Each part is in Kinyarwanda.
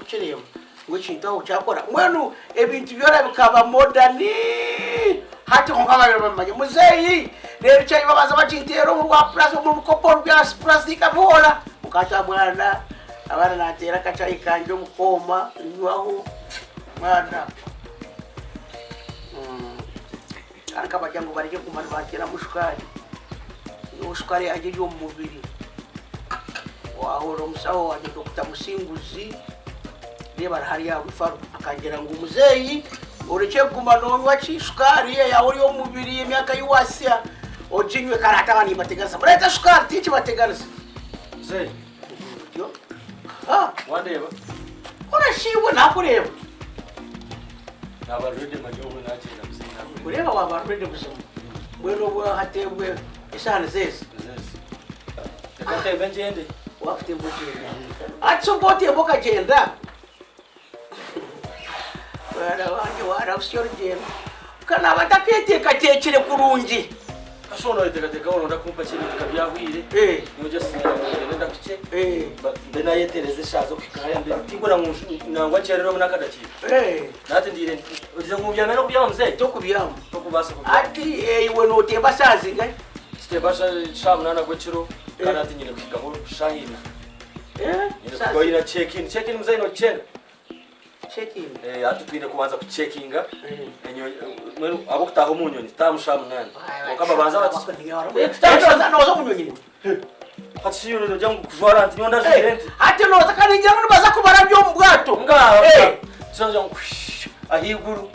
kuchireba ngo chintaho cyakora mwenu ebintu byora bikaba modern hati nk'ababiri bamanye Mzee rero cyayi babaza bacintero mu rwa plus mu rukopo rwa plastic abola ukacha mwana abana natera kacayi kanje mukoma nywaho mwana ariko abajyango barije kumara bakira mushukari ushukari aje yo mubiri wahoro musaho wa Dr. Musinguzi reba hari ya bifaru akagera ngo Mzee ureke gumano wacishukari ya uri yo mubiri imyaka yiwasya ojinywe karata bani bategaza mureta shukari tichi bategaza Mzee yo wandeba urashiwe nakureba nabarede manyowe nakira Mzee ureba wabarede busoma mwero bwa hatebwe isana zese Tekate ngende wafite mbuje atsobote boka genda wara usyo genda kana batakete katekere kurungi ashono tekateka wono ndakumpa kintu kabyahwire nyoje sinenda kice ndena yetereze shazo kikaya mbe tingura nangwa cerero munakadaki nati ndire uzize ngubyana no kubyama Mzee to kubyama to kubasa ati iwe no temba sazi ngai stebasha shamnana gwechiro kana ati nyine kwigaho shahina Kwa check in Mzee no check in ati twine kubanza ku checkinga enyo abo kutaho munyoni tamushamu nani okaba banza bati tamushamu nozo munyoni hati yuro jangu kujwara anti nyonda zirenti hati noza kandi jangu baza kubara byo mu bwato so jangu ahiguru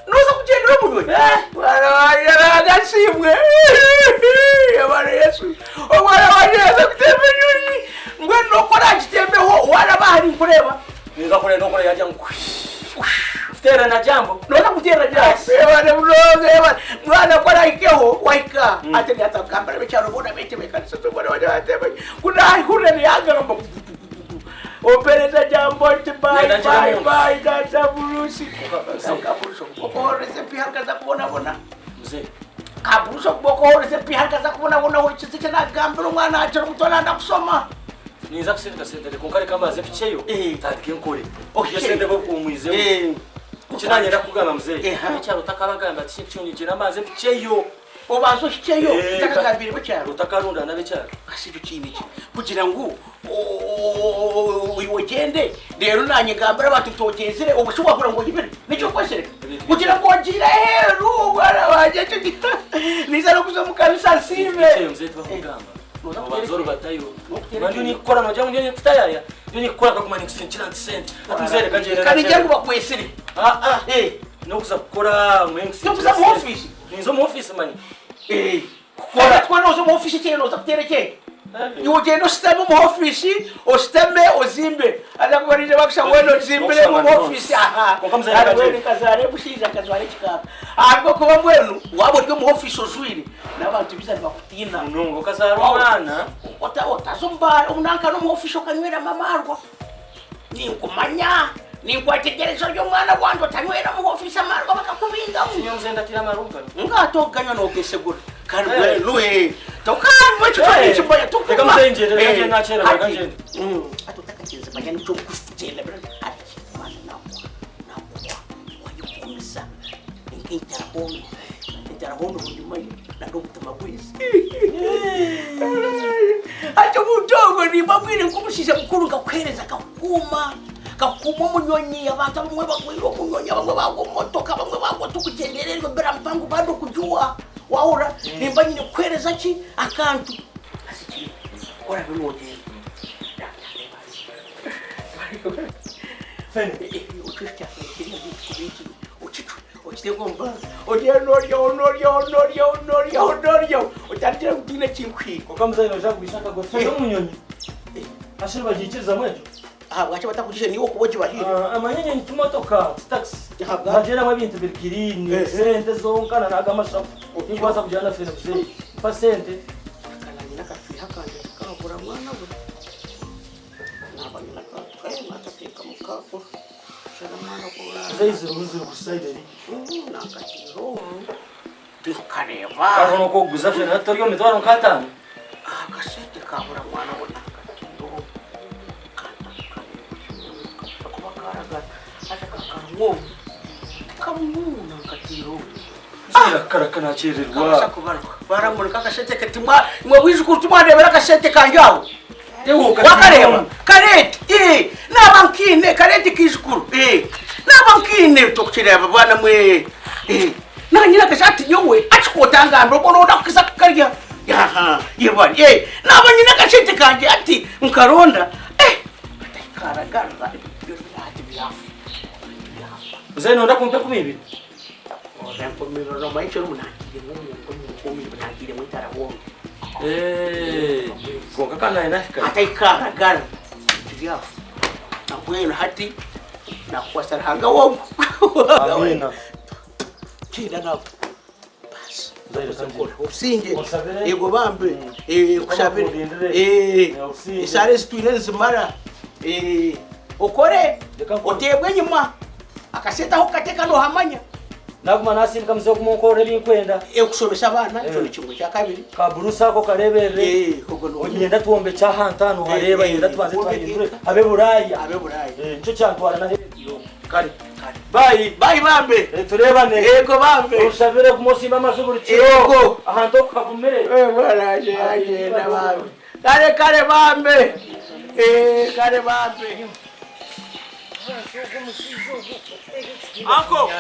noza kugendera munyoni wara simwe yabara Yesu omwana wa Yesu kutembe nyoni ngweno kora kitembeho wara bahari kureba ngakore nokore yajya gutera na jambo noza gutera jambo bane muroge mwana kora ikeho waika ateli atakambara becyaro bona betebeka soto bona wajya atebe kuna hure ni yanga opereza jambo bye data burusi kaburuso kokorese pihanga za kubona Mzee kaburuso kokorese pihanga za kubona urichitse cyana gambiro mwana acyo gutona ndakusoma niza kusindika sendere konkari kamaze picheyo tandike nkore yesende bo kumwize kinanye ndakugana Mzee cyaro takaragamba cyicuni gira amaze picheyo obazo picheyo takagambire becyaro takarunda na becyaro asibyo kiniki kugira ngo uyogende rero nanye gambira batutogezere ubushobora kura ngo yibere nicyo kweshereka kugira ngo wagira heru bara waje niza no kuzo mukanisa sibe Mzee twakugamba Wazoro batayo. Mandu ni kora no jangu ni kutayaya. Ni kora kwa kumani kusenchira sent. Atumzere kanje. Kani jangu bakwesiri. No kuza kora mwensi. No kuza mu office. Nizo mu office mani. Kora kwa no zo mu office cyeno za kutereke. Yo gendo stemme mu office, o stemme o zimbe. Ada kubarije bakisha weno zimbe mu office Ari kazare bushiza kazare kikapa. Ariko kuba mwenu wabo twe mu office ozwiri. Nabantu bizali bakutina. Nungo kazaro mwana. Otazomba umunanka no mu office kanywera mamarwa. Ni kumanya Ningwategereza ryo mwana wanje tanywera mu office amarwa bakakubinga Sinyo Mzee ndatira marumba ngatoganya no kesegura kandi wewe tokani cyo chimboya tukuma Reka Mzee nje nachera bakanje atotakakenze banya nico kufutela bra ati mwana nawo wayikomisa intera hono ndimaye nando mutama kwisi acho mutongo ni babwire kumushisha mukuru ngakwereza kakuma munyonyi abantu bamwe bagwiro munyonyi bamwe bago motoka bamwe bago tukugendererwe bera mpangu bado kujua waura nimba nyine kwereza ki akantu asiki ora bimuye fene ukishya kiri kubiki uchichu uchitengomba onorio utatira kutine chinkwi kokamza ino jangu ishaka gofero munyonyi ashirwa gikiza mwejo wacha batakujije niwo kuboje bahiri amanyenye ntumotoka taxi bagera mu bintu birkirini sente zonkana naga mashafu ingwaza kujana fene Mzee pasente kananyina kafi hakanje kabura mwana we nabanyina ka matapeka mukako shana mwana ko Mzee izo kusaideri nakatiro tukareba aho ko guza fene atoriyo mitwaro nkatano kasete kabura mwana we ata kakarwo kamuna katiro karakana cererwa baramurika kashete katimwa mwe wijukuru tumwadebera kashete kanjawo wakareba kareti nabankine kareti kijukuru nabankine tokireba bwana mwe nanyira kashati yowe achikotanga ndobono ndakisa karya yebari nabanyina kashete kanje ati nkaronda karagara ati biyafu Zeno ndakumpe kumibi Rempo no maicho munakire mu munakire mwitara wo konka kana inashika ataikara gara ndiyafu nakwena hati nakwasara hanga wo amina kida nako bas zaire sankola usinge yego bambe kushabire isare experience mara okore otebwe nyuma akaseta hokateka no hamanya naguma nasimka mzo kumukore binkwenda kusomesha abana cyo ni kimwe cya kabiri kaburusa ko karebere onyenda tuombe cha hantano hareba yenda tubanze twahindure abe buraya cyo cyantwara na hebyo kare bye bambe turebane yego bambe ushabire kumosima amazuburi yego ahanto kagumere baraje agenda bambe kare bambe kare bambe Anko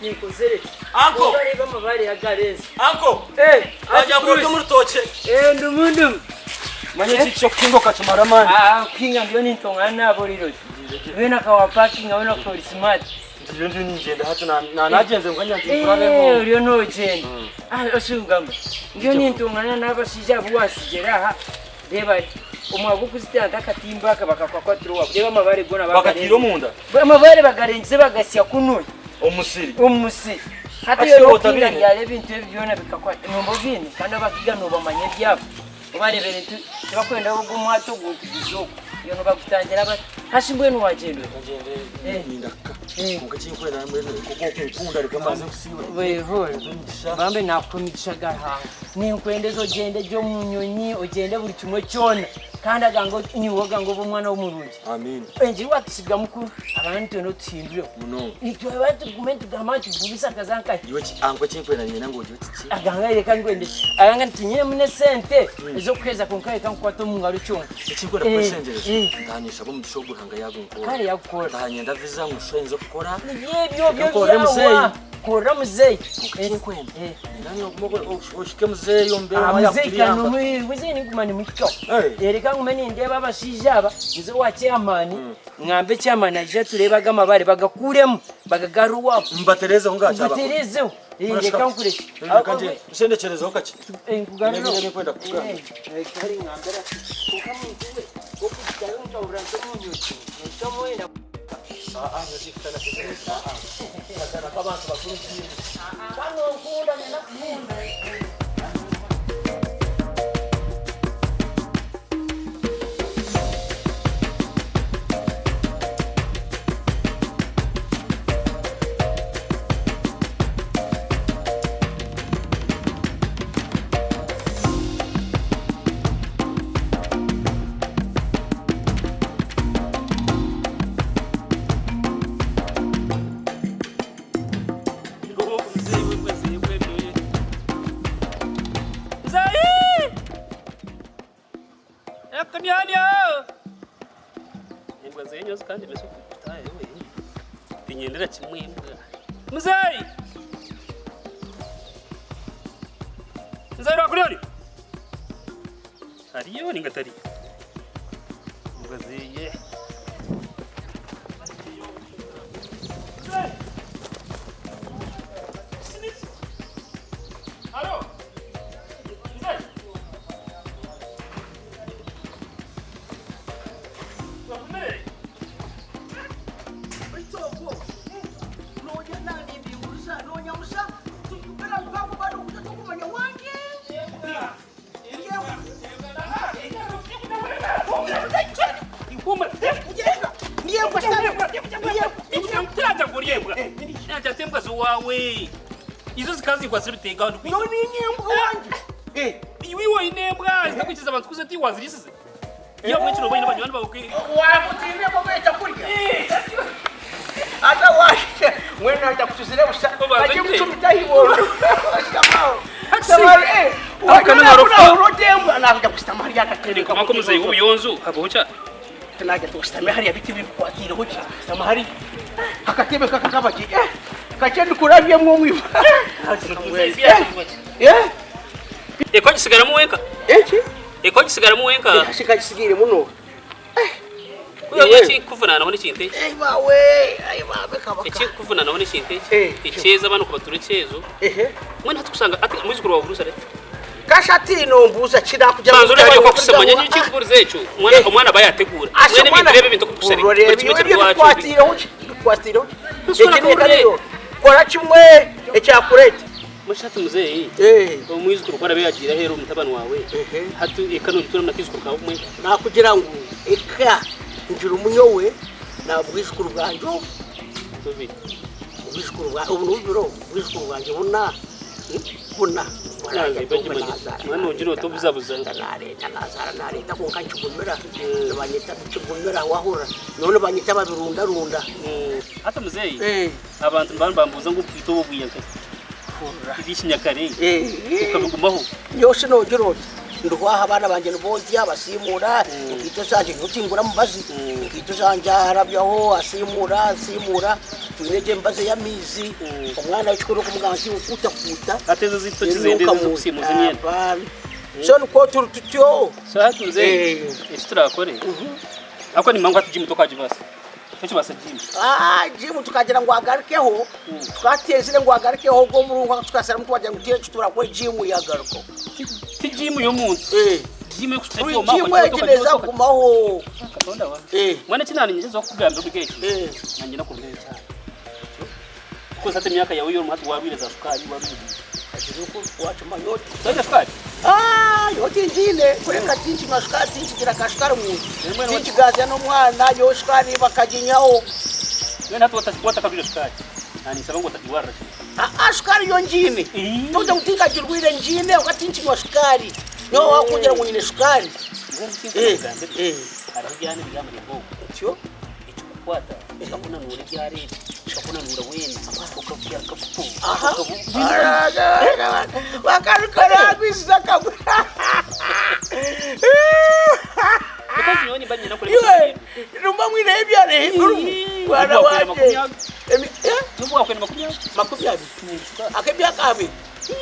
nikozere Anko bareba mabari ya garezi Anko ajya kuruta muri toche ndumundu manye cyo kingo kachumaramani kinga ndio nitongana nabo riro bena kawa parking abona ko smart ndio ngenda hatu na nagenze nganya ntikurabemo uriyo no genda osungamba ndio nitongana nabo sija buwasigera ha reba umwago kuzitanda katimba kabakakwa kwa tiro wabo reba mabari gona bakatiro munda mabari bagarenze bagasya kunuye umusiri hata yo kinga yale bintu byona bikakwata nombo bine kandi abakiga no bamanye byabo ubarebere tu bakwenda ugumwato gukizoko yo no bagutangira ba hashimwe no wagendo ndaka kungachikwena mwene kokokunda rikamaze kusiwe weho bambe nakumigisha gaha ni nkwendezo gende byo munyonyi ogende buri kimwe cyona kandi agango niwoga ngo bomwana w'umurundi amen enji watisiga mukuru abantu no tindire muno icyo batugumente gamati bubisa kazanka iwe anko chinkwena nyina ngo joti aganga reka ngwende aganga tinyine mune sente ezo kweza konkaye kankwato mungaro cyonga chinkwena kusengereza ndanisha bo mudishogo hanga yago ngo kare yakora ndanyenda viza ngushenzo gukora byo kora Mzee chinkwena ndani okumoko oshike Mzee yombe Mzee kanu Mzee ni kumani mukyo ereka ngumeni ndeba abashija aba nze wa chairman ngambe chairman aje turebaga mabare bagakuremo bagagaruwa mbatereza ngacha aba mbatereze reka nkureke kanje sendecherezo kachi ngugaruro nene kwenda kugana kari ngambera ukamuntuwe okujyayo ntawuranze munyuki ntomoera nzikana kugana kana kabantu bakuru cyane kano nkunda nakunda kandi beso kutaye we tinyendera kimwimbwa Mzee Rwankunionio hariyo ningatari Mzee Halo Mzee Tembwa zuwawe izo zikazi kwa sirutega ndo no ni nyembwa wanje iwiwo inembwa zitakukiza abantu kuzati wazirisize iyo mwe kino boyina banywana bakwe wa mutinde ko beta kurya Mwena ndakutuzire busa. Baje kutumita hibondo. Kamao. Samari. Wakana rofa urotemba nakuja kustamari yakatende kama ko Mzee ubuyonzo habocha. Tunaje tukustamari hari abiti bikwatira hoki. Samari. Akatebe kakakabaje. Kachende kurabye mwo mwiva. Eko gisigara muwenka. Eki? Eko gisigara muwenka. Ashikagisigire muno. Uyo yaki kuvunana naho n'ikinte. Ayi babe kabaka. Iki kuvunana naho n'ikinte. Icyeza abantu kubatura icyezo. Mwe ntatusanga ati muzikuru wa Burusare. Kashati no mbuza kira kujya mu nzure yo kusemanya n'ikiguru zecu. Umwana bayategura. Mwe n'ibintu rebe bintu kubusare. Kwatiro. Ekine kariyo. Kora kimwe ecyakurete. Mushati Mzee. Umwizukuru kwa rabe yagira hero umutabano wawe. Hatu ekano tura nakizukuru kawe mwe. Nakugira ngo eka njira umunyowe nabwishukuru bwanjo. Ubishukuru bwa ubunubiro ubishukuru bwanjo buna. Mwana ujiro tobuzabuza nareta ko kanchugumira banyita kugumira wahura none banyita babirunda hata Mzee abantu bambuza ngo twito bubwiyanka ibishinyakare ukabigumaho yose no jiro ndwaha abana banje bozi abasimura ikito sanje utingura mubazi ikito sanje harabyaho asimura tuneje mbaze ya mizi umwana w'ikuru kumuganzi ukuta ateze zito kizendeza gusimuza imyenda so nuko tutyo sahatu Mzee istrakore ako ni mangu atujimu tokaje basi cyo basa jimu jimu tukagira ngo agarikeho twatezire ngo agarikeho go murungu tukasara mtu wajya ngutiye turakora jimu yagaruko jimu yo muntu jimu yo kutego mama jimu yakineza kumaho katonda wa mwana kinani ngize zo kugamba bigeke nanjye nakubwira cyane ko sate myaka yawe yo muhatu wabireza sukari wabizi ajiruko wacho mayoti sate sukari yoti njine kureka tinchi mashukari tinchi kira kashukari mu tinchi gazi no mwana yo shukari bakajinyaho wena wata kabira sukari nani sabango tatiwara shukari yo njine toja utinga jirwire njine ukatinchi mashukari yo wakugira ngo nyine shukari arajyana bijyamo n'imbogo cyo icyo kwata shakuna nure byare shakuna nure wena ukabwira kafutu bakarukara bisaka Nyoni banye nakole numba mwine byare hinduru bwana waje nubu wakwenda makumyabiri akebya kabe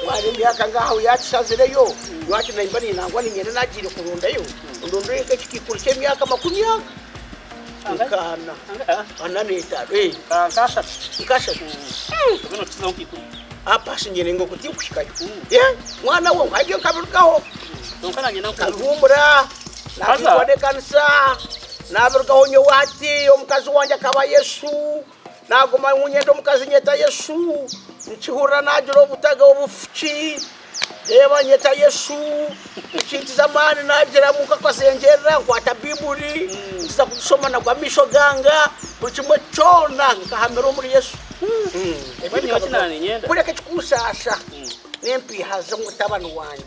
wari myaka ngaho yatshazireyo wacu naimba ni nangwa ni nyene najire kurundayo ndondo yeke kikikuru cy'emyaka 20 kana ananeta kasha bino tizo kikuru apa shinyene ngo kuti kushikayo mwana wo haje kabirukaho donkana nyina kuhumbura nabikode kansa nabirukaho nyowati omukazi wanje akaba Yesu nagoma munyendo mukazi nyeta Yesu nchihura najiro butaga obufuki eba nyeta Yesu ikintu zamani najira muka kwasengerera kwata bibuli nza kusoma na kwamisho ganga buchimwe chona nkahamero muri Yesu ebani wakinani nyenda kule kechikusasa nempi haza mutabano wanje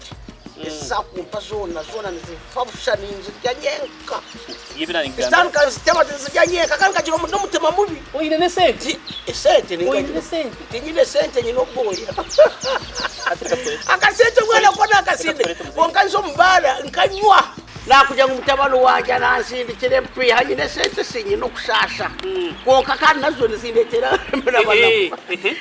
esakumpa zona nizifabusha ninzi yanyenka yibina ngamba istanka zitema nyanyenka kanka jiro no mutema mubi oyine ne sente tingine sente nyino boya akasente mwana kona akasinde bonkanzo mbara nkanywa nakuja ngumutabano wanje nansindi kirempi hanyine sente sinyino kushasha konka kana nazo nizindetera mbona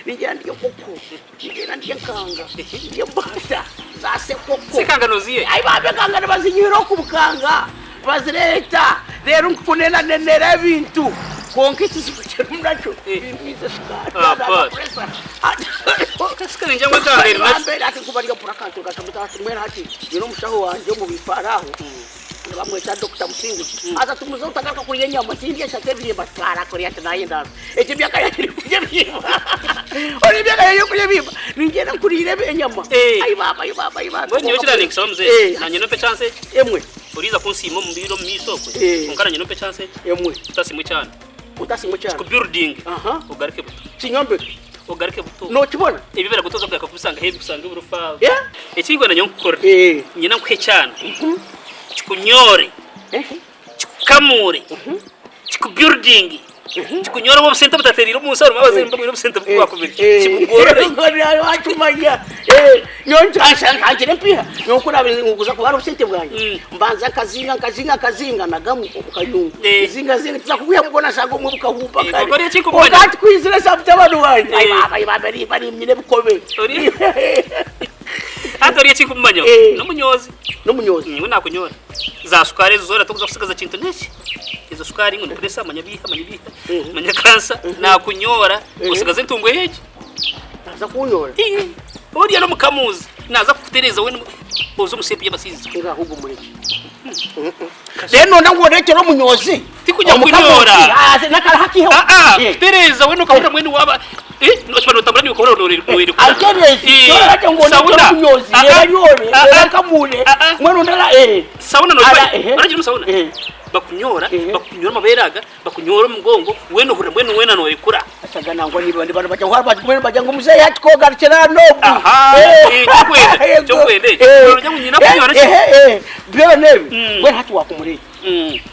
nijyandiye koko nijyandiye kanga nijye mbata zase koko sikanganoziye ayi babe kanga bazinyiro kubukanga bazireta rero nkunena nenera bintu konke tizikutera muracho biza shikara kasikane njangwa kangere nasi ati kubarika purakanto gatamuta mwera hati yino mushaho wanje mu bifaraho bamweta Dr. Musingi ata tumuzo utakaka kuri nyama tindi yashatebiye batwara kuri atanaenda eti byaka yakiri kuje biba ori byaka yayo kuje biba ningena kuri irebe nyama ayi baba ngo niyo kirane kusaba Mzee nanye no pe chance emwe uriza kunsimo mu biro misoko kunkana nyino pe chance emwe utasimwe cyane ku building ugarike buto kinyombe ugarike buto no kibona ibibera gutoza kwaka kubisanga hebi kusanga urufa ekingwa nanyo nkukora nyina nkwe cyane chikunyore chikukamure chikubuilding Kikunyora mu senta butaterira umusaro mabaze mu senta bwakubiri. Kikugorore. Ngora wachumanya. Nyonja ashangire mpia. Nyokura nguza kubara ubusente bwanjye. Mbanza kazinga nagamu ukayungu. Zinga tsakuya mubona shago mwe bukahupa kare. Ukati kwizira sabta abantu banje. Ai bari mnyine bukobe. Atoriye chikumanya. Nomunyozi. Nomunyozi. Ngona kunyora. Za sukari zora tukuza kusigaza chintu neshi. Izo sukari ngo nduresa manyabiha manyakansa na kunyora usigaze ntumbwe heje. Naza kunyora. Uriya no mukamuzi naza kutereza we uzo musepi y'abasizi nga ahubwo mureke rero nangoreke no munyozi tikujya kunyora nakara hakiho kutereza we no kabura mwene waba no sipano tambani ukora no agerezi cyo ngo no munyozi yanyore yakamune mwene ndala sauna no baragira musauna bakunyora maberaga bakunyora mugongo weno hura mwene wena no ikura asaga nango ni bandi bajya hwaba mwene bajya ngo Mzee yatikoga cyane chokwede urajya kunyina kunyora byo nebe we hatu wakumureke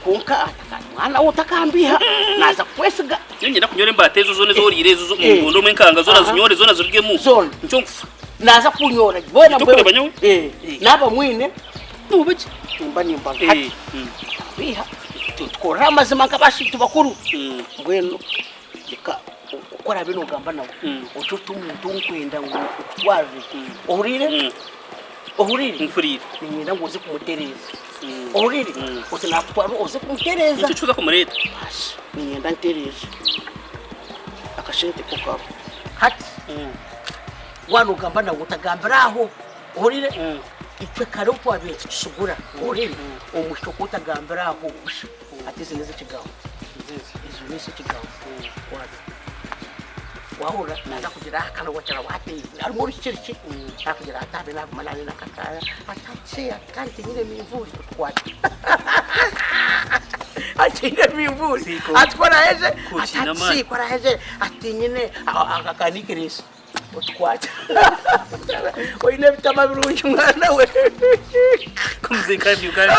kunka mwana utakambiha naza kwesiga nyina kunyora imbatezo zone zo rirezo zo mugondo mwenkanga zona zinyore zona zurigemu nco naza kunyora bona naba mwine nubaje tumba nimba hati biha tukora amazima nk'abashitu bakuru mbweno ukora bino gamba nawe ucutu umuntu unkwenda ngo utwaje ohurire mfurire nyenda ngo uze kumutereza ohurire utinatwara uze kumutereza icyo cuza kumureta nyenda ntereza akashente kokabo hati wano gamba nawe utagambiraho ohurire icyo kare twabetse tusugura ohurire umushyo kutagambiraho ateze neza kigaho izo nese kigaho wahura naza kugira akana wachara wate ari muri kiriki akugira atabe na manani na kakaya atache akanti nyine mivuri kwati atine mivuri atkora heze atasi kora heze atinyine akanikirisa utkwata oine bitama birungi mwana we kumzika byugari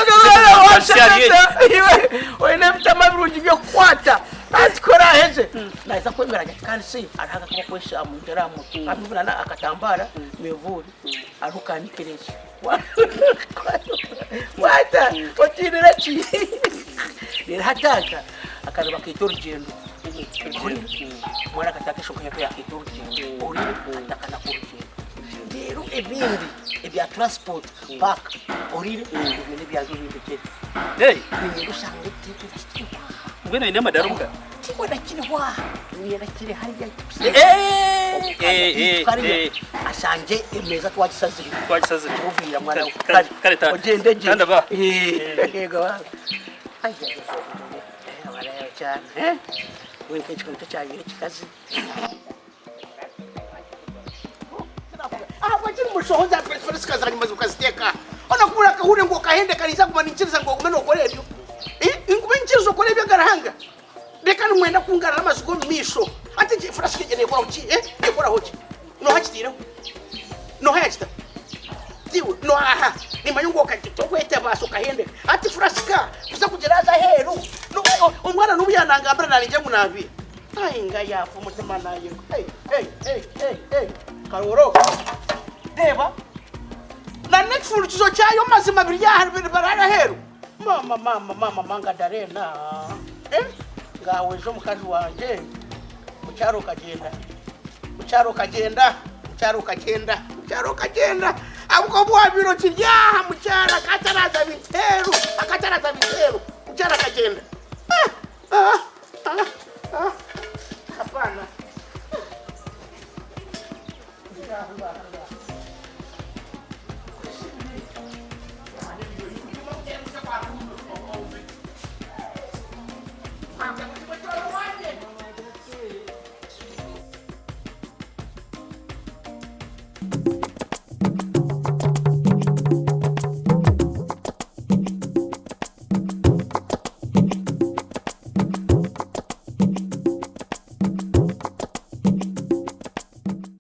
oine bitama birungi byo kwata atkora heze naza kwemeranya kandi si araka ko kwesha mu nderamu amuvuna na akatambara mevuri arukanikirisa wata otirira chi ni hataka akana bakitora urugendo mwana kataka shoko yapo yakitora urugendo uri ndakana kurugendo rero ebindi ebya transport back orire ibintu byazo bindekete ni usanga tiki ngwena ine madaruka tiko nakirwa ni nakire hariya asanje emeza twakisazira ubwira mwana kare ta ogende kanda ba yego ajya wala cyane wenke chikonto cyayo kikazi wajiri mushohoza kwesifari sikazanyi mazu kaziteka ona kubura kahure ngo kahende kariza kumanikiriza ngo umeno korebyo inkubenchirizo korebyo garahanga reka numwenda kungara namazugo misho ati jifrasi kigene kwa uchi ekora hochi no hachitira no hachita diwe no aha ni mayungo kakito kwete baso kahende ati frasika kuza kugeraza heru no umwana nubuyanangambira narinje munabi ainga yafu mutima nayo hey karoro deba na netful kizo cyayo mazima biri barara heru mama manga darena ngawe zo mukazi wanje mucyaro kagenda abuko bwabiro kiryaha mucyara kataraza biteru mucyara kagenda hapana